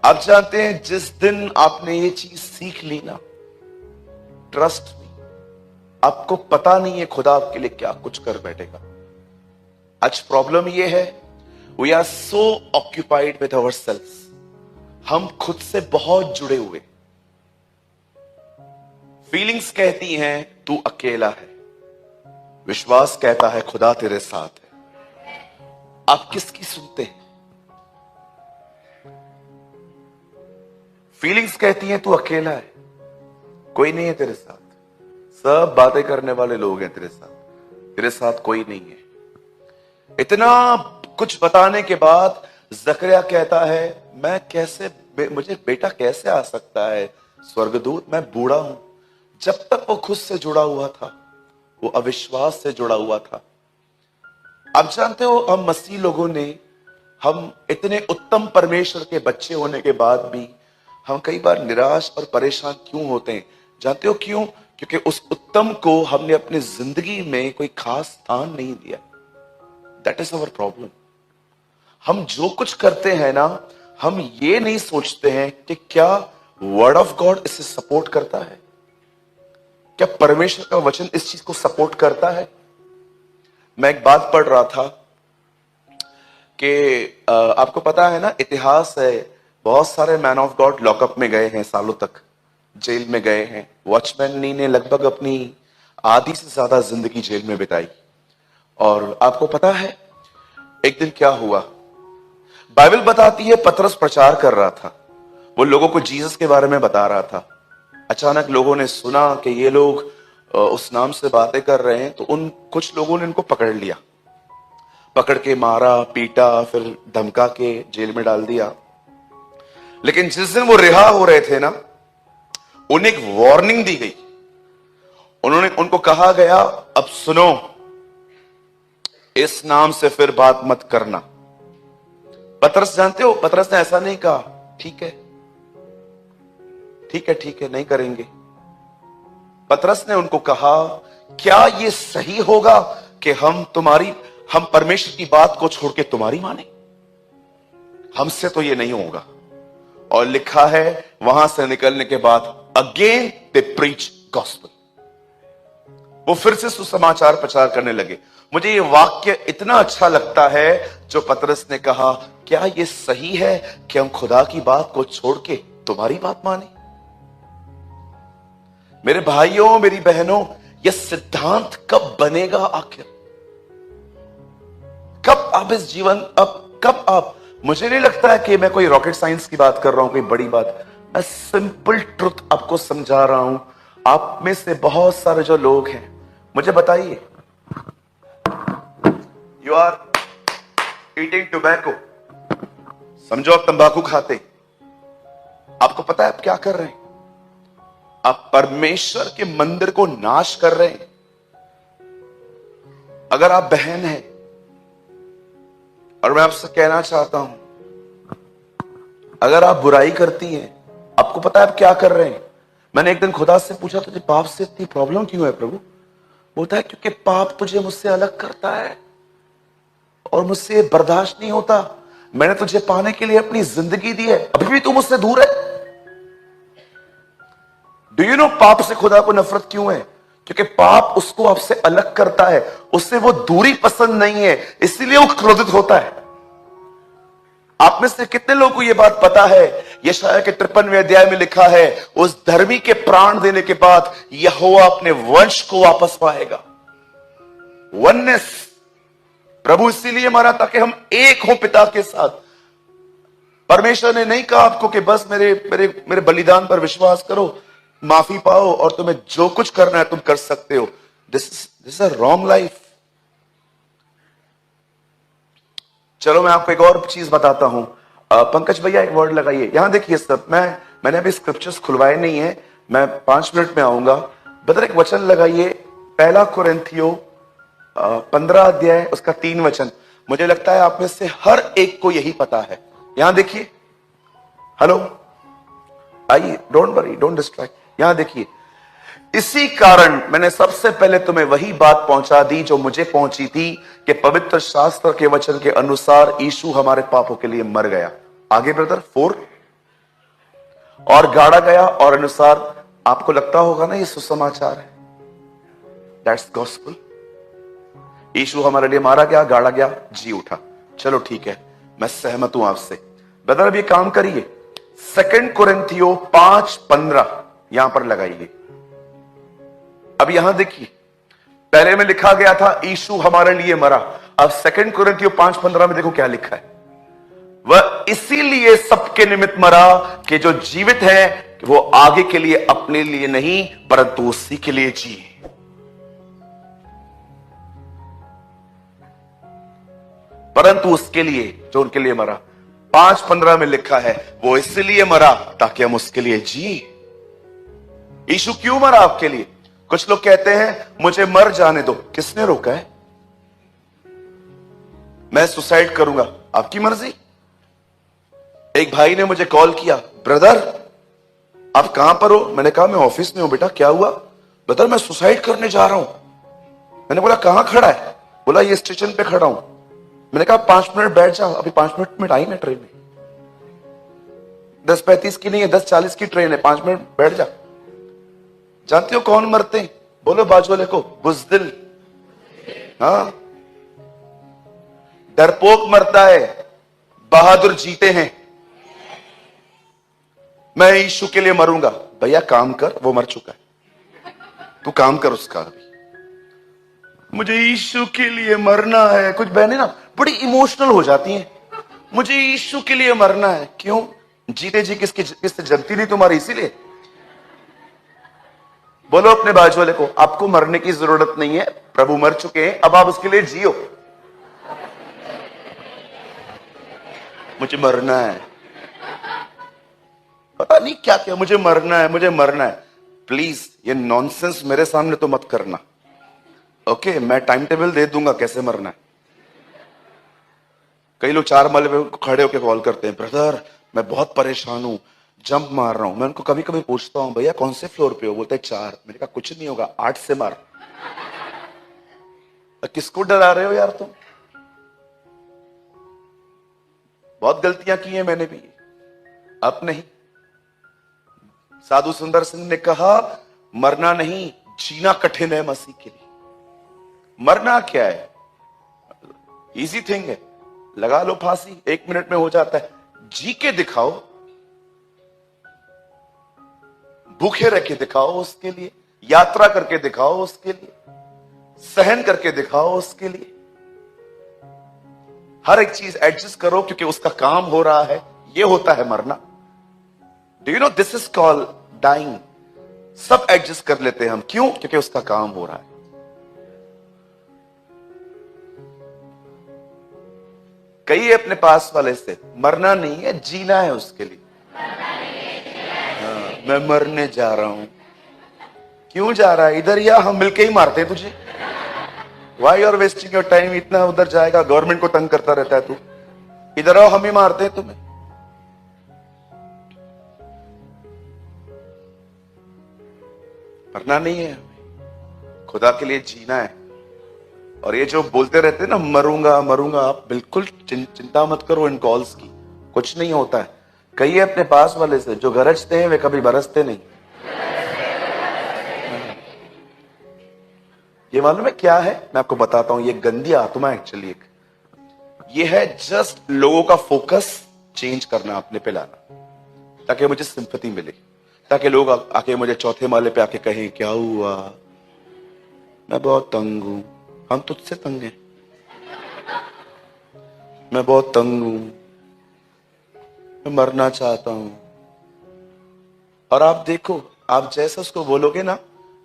आप जानते हैं जिस दिन आपने ये चीज सीख ली ना, ट्रस्ट मी, आपको पता नहीं है खुदा आपके लिए क्या कुछ कर बैठेगा। आज प्रॉब्लम ये है, we are so occupied with our self, हम खुद से बहुत जुड़े हुए। फीलिंग्स कहती हैं तू अकेला है, विश्वास कहता है खुदा तेरे साथ है। आप किसकी सुनते हैं? फीलिंग्स कहती हैं तू अकेला है, कोई नहीं है तेरे साथ, सब बातें करने वाले लोग हैं तेरे साथ कोई नहीं है। इतना कुछ बताने के बाद जकरिया कहता है मैं कैसे, मुझे बेटा कैसे आ सकता है स्वर्गदूत, मैं बूढ़ा हूं। जब तक वो खुद से जुड़ा हुआ था, वो अविश्वास से जुड़ा हुआ था। आप जानते हो हम मसीह लोगों ने, हम इतने उत्तम परमेश्वर के बच्चे होने के बाद भी हम कई बार निराश और परेशान क्यों होते हैं? जानते हो क्यों? क्योंकि उस उत्तम को हमने अपनी जिंदगी में कोई खास स्थान नहीं दिया। That is our problem. हम जो कुछ करते हैं ना, हम ये नहीं सोचते हैं कि क्या वर्ड ऑफ गॉड इसे सपोर्ट करता है, क्या परमेश्वर का वचन इस चीज को सपोर्ट करता है। मैं एक बात पढ़ रहा था कि आपको पता है ना, इतिहास है, बहुत सारे मैन ऑफ गॉड लॉकअप में गए हैं, सालों तक जेल में गए हैं। वॉचमैन ने लगभग अपनी आधी से ज्यादा जिंदगी जेल में बिताई। और आपको पता है एक दिन क्या हुआ? बाइबल बताती है पतरस प्रचार कर रहा था, वो लोगों को जीसस के बारे में बता रहा था। अचानक लोगों ने सुना कि ये लोग उस नाम से बातें कर रहे हैं, तो उन कुछ लोगों ने इनको पकड़ लिया, पकड़ के मारा, पीटा, फिर धमका के जेल में डाल दिया। लेकिन जिस दिन वो रिहा हो रहे थे ना, उन्हें एक वार्निंग दी गई। उनको कहा गया अब सुनो, इस नाम से फिर बात मत करना। पतरस, जानते हो पतरस ने ऐसा नहीं कहा ठीक है ठीक है ठीक है नहीं करेंगे। पतरस ने उनको कहा क्या ये सही होगा कि हम परमेश्वर की बात को छोड़ के तुम्हारी माने? हमसे तो ये नहीं होगा। और लिखा है वहां से निकलने के बाद अगेन दे प्रीच गॉस्पेल, वो फिर से सुसमाचार प्रचार करने लगे। मुझे ये वाक्य इतना अच्छा लगता है जो पतरस ने कहा, क्या ये सही है कि हम खुदा की बात को छोड़ के तुम्हारी बात माने? मेरे भाइयों, मेरी बहनों, यह सिद्धांत कब बनेगा आखिर? कब आप इस जीवन, कब आप, मुझे नहीं लगता है कि मैं कोई रॉकेट साइंस की बात कर रहा हूं, कोई बड़ी बात। मैं सिंपल ट्रुथ आपको समझा रहा हूं। आप में से बहुत सारे जो लोग हैं, मुझे बताइए, यू आर ईटिंग टोबैको, समझो आप तंबाकू खाते। आपको पता है आप क्या कर रहे हैं? आप परमेश्वर के मंदिर को नाश कर रहे हैं। अगर आप बहन हैं, और मैं आपसे कहना चाहता हूं, अगर आप बुराई करती हैं, आपको पता है आप क्या कर रहे हैं? मैंने एक दिन खुदा से पूछा, तुझे पाप से इतनी प्रॉब्लम क्यों है प्रभु? बोलता है क्योंकि पाप तुझे मुझसे अलग करता है और मुझसे बर्दाश्त नहीं होता। मैंने तुझे पाने के लिए अपनी जिंदगी दी है, अभी भी तू मुझसे दूर है। डू यू नो पाप से खुदा को नफरत क्यों है? क्योंकि पाप उसको आपसे अलग करता है, उससे वो दूरी पसंद नहीं है, इसलिए वो क्रोधित होता है। आप में से कितने लोगों को यह बात पता है? यशायाह के 53वें अध्याय में लिखा है, उस धर्मी के प्राण देने के बाद यहोवा अपने वंश को वापस पाएगा। वननेस, प्रभु इसीलिए मरा ताकि हम एक हो पिता के साथ। परमेश्वर ने नहीं कहा आपको कि बस मेरे बलिदान पर विश्वास करो, माफी पाओ और तुम्हें जो कुछ करना है तुम कर सकते हो। This is a wrong life. चलो मैं आपको एक और चीज बताता हूं। पंकज भैया एक वर्ड लगाइए, यहां देखिए सब। मैंने अभी स्क्रिप्चर्स खुलवाए नहीं है, मैं 5 मिनट में आऊंगा। बदर एक वचन लगाइए, 1 कुरिन्थियों 15 अध्याय उसका 3 वचन। मुझे लगता है आप में से हर एक को यही पता है। यहां देखिए, हेलो, आइए, डोंट वरी, डोंट डिस्ट्रैक्ट। यहां देखिए, इसी कारण मैंने सबसे पहले तुम्हें वही बात पहुंचा दी जो मुझे पहुंची थी, कि पवित्र शास्त्र के वचन के अनुसार यीशु हमारे पापों के लिए मर गया। आगे ब्रदर 4, और गाड़ा गया, और अनुसार आपको लगता होगा ना ये सुसमाचार है, दैट्स गॉस्पेल। यीशु हमारे लिए मारा गया, गाड़ा गया, जी उठा, चलो ठीक है, मैं सहमत हूं आपसे। ब्रदर अब ये काम करिए, 2 कुरिन्थियों 5:15 यहां पर लगाइए। अब यहां देखिए, पहले में लिखा गया था यीशु हमारे लिए मरा, अब 2 कुरिन्थियों 5:15 में देखो क्या लिखा है, वह इसीलिए सबके निमित्त मरा कि जो जीवित है वो आगे के लिए अपने लिए नहीं परंतु उसी के लिए जिए। परंतु उसके लिए जो उनके लिए मरा। 5:15 में लिखा है वो इसलिए मरा ताकि हम उसके लिए जिए। यीशु क्यों मरा आपके लिए? कुछ लोग कहते हैं मुझे मर जाने दो। किसने रोका है? मैं सुसाइड करूंगा, आपकी मर्जी। एक भाई ने मुझे कॉल किया, ब्रदर आप कहां पर हो? मैंने कहा मैं ऑफिस में हूं। बेटा क्या हुआ? ब्रदर मैं सुसाइड करने जा रहा हूं। मैंने बोला कहां खड़ा है? बोला ये स्टेशन पे खड़ा हूं। मैंने कहा 5 मिनट बैठ जा, अभी 5 मिनट में टाइम है ट्रेन में, 10:35 की नहीं है, 10:40 की ट्रेन है, 5 मिनट बैठ जा। जानते हो कौन मरते हैं? बोलो बाजू वाले को, बुज़दिल। हाँ, डरपोक मरता है, बहादुर जीते हैं। मैं यीशु के लिए मरूंगा। भैया काम कर, वो मर चुका है, तू काम कर उसका। अभी मुझे यीशु के लिए मरना है। कुछ बहनें ना बड़ी इमोशनल हो जाती हैं, मुझे यीशु के लिए मरना है। क्यों? जीते जी किससे जलती नहीं तुम्हारी, इसीलिए। बोलो अपने बाजू वाले को, आपको मरने की जरूरत नहीं है, प्रभु मर चुके हैं, अब आप उसके लिए जियो। मुझे मरना है, पता नहीं क्या क्या, मुझे मरना है, मुझे मरना है। प्लीज ये नॉनसेंस मेरे सामने तो मत करना, ओके? मैं टाइम टेबल दे दूंगा कैसे मरना है। कई लोग 4 माले पे खड़े होकर कॉल करते हैं, ब्रदर मैं बहुत परेशान हूं, जंप मार रहा हूं। मैं उनको कभी कभी पूछता हूं, भैया कौन से फ्लोर पे हो? बोलते हैं 4। मैंने कहा कुछ नहीं होगा, 8 से मार। किसको डरा रहे हो यार तुम? बहुत गलतियां की हैं मैंने भी, अब नहीं। साधु सुंदर सिंह ने कहा मरना नहीं जीना कठिन है मसीह के लिए। मरना क्या है? इजी थिंग है, लगा लो फांसी, 1 मिनट में हो जाता है। जी के दिखाओ, भूखे रह के दिखाओ उसके लिए, यात्रा करके दिखाओ उसके लिए, सहन करके दिखाओ उसके लिए। हर एक चीज एडजस्ट करो क्योंकि उसका काम हो रहा है। यह होता है मरना। Do you know this is called dying. सब एडजस्ट कर लेते हैं हम, क्यों? क्योंकि उसका काम हो रहा है। कहिए अपने पास वाले से, मरना नहीं है जीना है उसके लिए। हाँ, मैं मरने जा रहा हूं। क्यों जा रहा है? इधर या हम मिलके ही मारते हैं तुझे। Why are wasting your time? इतना उधर जाएगा, गवर्नमेंट को तंग करता रहता है तू। इधर आओ, हम ही मारते हैं तुम्हें। मरना नहीं है, खुदा के लिए जीना है। और ये जो बोलते रहते हैं ना मरूंगा मरूंगा, आप बिल्कुल चिंता मत करो इन कॉल्स की, कुछ नहीं होता है। कहिए अपने पास वाले से, जो गरजते हैं वे कभी बरसते नहीं। ये मालूम है क्या है? मैं आपको बताता हूं। ये गंदी आत्मा एक्चुअली एक ये है, जस्ट लोगों का फोकस चेंज करना, अपने पे लाना, ताकि मुझे सिंपैथी मिले, ताकि लोग आके मुझे चौथे माले पे आके कहें क्या हुआ, मैं बहुत तंग हूं। हम तुझसे तंग हैं, मैं बहुत तंग हूं, मैं मरना चाहता हूं। और आप देखो, आप जैसा उसको बोलोगे ना,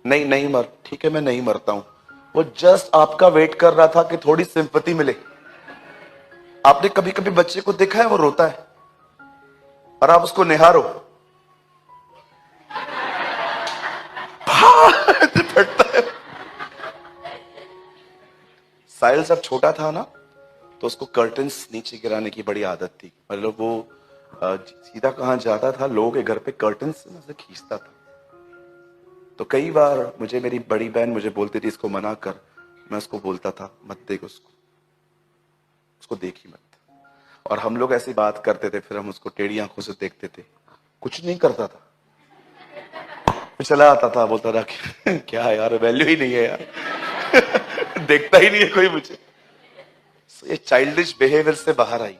नहीं नहीं मर, ठीक है मैं नहीं मरता हूं, वो जस्ट आपका वेट कर रहा था कि थोड़ी सिंपैथी मिले। आपने कभी कभी बच्चे को देखा है वो रोता है और आप उसको निहारो, फटता है। साहिल जब छोटा था ना तो उसको कर्टन्स नीचे गिराने की बड़ी आदत थी। मतलब वो सीधा कहां जाता था, लोगों के घर पे कर्टन्स से खींचता था। तो कई बार मुझे मेरी बड़ी बहन मुझे बोलती थी इसको मना कर, मैं उसको बोलता था मत देख उसको देख ही मत। और हम लोग ऐसी बात करते थे, फिर हम उसको टेढ़ी आंखों से देखते थे, कुछ नहीं करता था, मैं चला आता था, बोलता था कि क्या यार वैल्यू ही नहीं है यार देखता ही नहीं है कोई मुझे। ये चाइल्डिश बिहेवियर से बाहर आइए।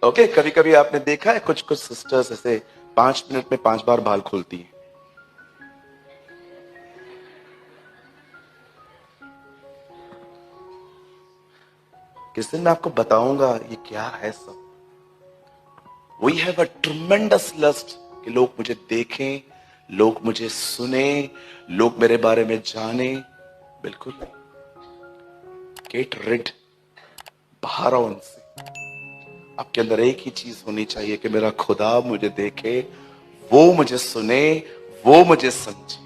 ओके, कभी कभी आपने देखा है कुछ कुछ सिस्टर्स ऐसे 5 मिनट में 5 बार बाल खोलती हैं। किस दिन मैं आपको बताऊंगा ये क्या है सब। We have a tremendous lust कि लोग मुझे देखें, लोग मुझे सुने, लोग मेरे बारे में जाने। बिल्कुल नहीं। गेट रिड, बाहर आओ उनसे। आपके अंदर एक ही चीज होनी चाहिए कि मेरा खुदा मुझे देखे, वो मुझे सुने, वो मुझे समझे।